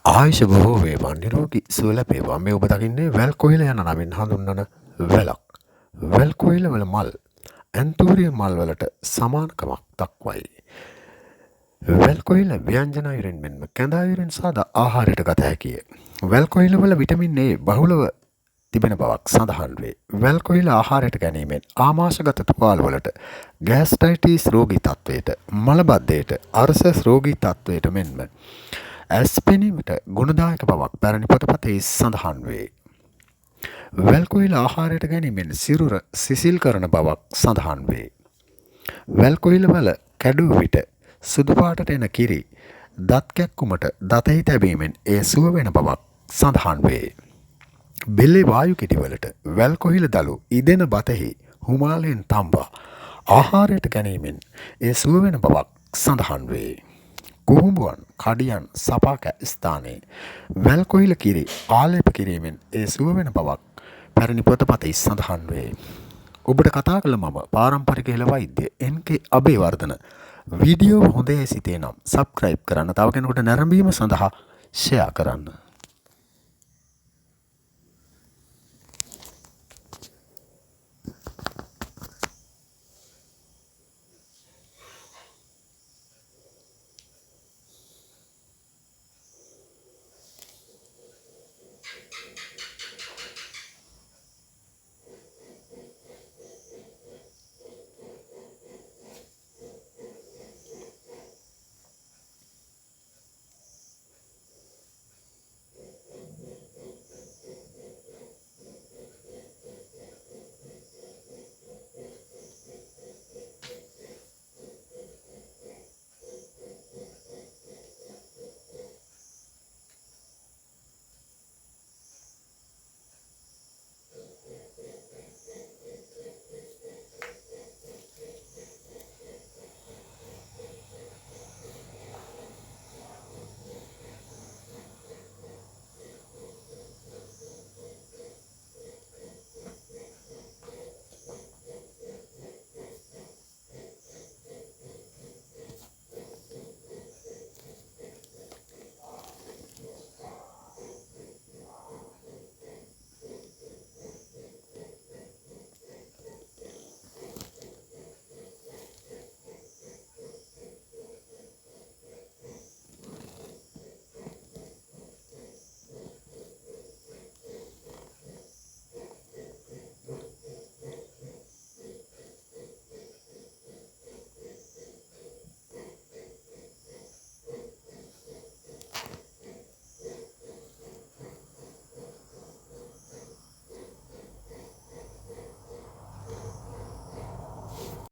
ආයුෂ බොහෝ වේවා නිරෝගී සුව ලැබේවා. මේ ඔබ දකින්නේ වැල් කොහිල යන නමින් හඳුන්වන වැලක්. වැල් කොහිල වල මල් ඇන්තූරියම් මල් වලට සමානකමක් දක්වයි. වැල් කොහිල ව්‍යංජන අයුරින් මෙන්ම කැඳ අයුරින් සාදා ආහාරයට ගත හැකිය. වැල් කොහිල වල විටමින් A බහුලව තිබෙන බවක් සඳහන් වේ. වැල් කොහිල ආහාරයට ගැනීමෙන් ආමාශගත තුවාල වලට ගෑස්ට්‍රයිටිස් රෝගී තත්වයට, මලබද්ධයට, අර්සස් රෝගී තත්වයට මෙන්ම ඇස් පෙනීමට ගුණදායක බවක් පැරණි පොතපතේ සඳහන් වේ. වැල් කොහිල ආහාරයට ගැනීමෙන් සිරුර සිසිල් කරන බවක් සඳහන් වේ. වැල් කොහිල වල කැඩූ විට සුදු පාටට එන කිරි දත් කැක්කුමට දතෙහි තැබීමෙන් එය සුව වෙන බවක් සඳහන් වේ. බෙල්ලේ වායු කෙටිවලට වැල් කොහිල දළු ඉදෙන බතෙහි හුමාලයෙන් තම්බා ආහාරයට ගැනීමෙන් එය සුව වෙන බවක් සඳහන් වේ. කුහුඹුවන් කඩියන් සපාක ස්ථානයේ වැල් කොහිල කිරි ආලේප කිරීමෙන් ඒ සුව වෙන බවක් පැරණි පොතපතේ සඳහන් වේ. ඔබට කතා කළ මම පාරම්පරික හෙළ වෛද්‍ය එන්.කේ. අබේවර්ධන. වීඩියෝ හොඳයි සිතේ නම් සබ්ස්ක්‍රයිබ් කරන්න, තව කෙනෙකුට නැරඹීම සඳහා ෂෙයා කරන්න.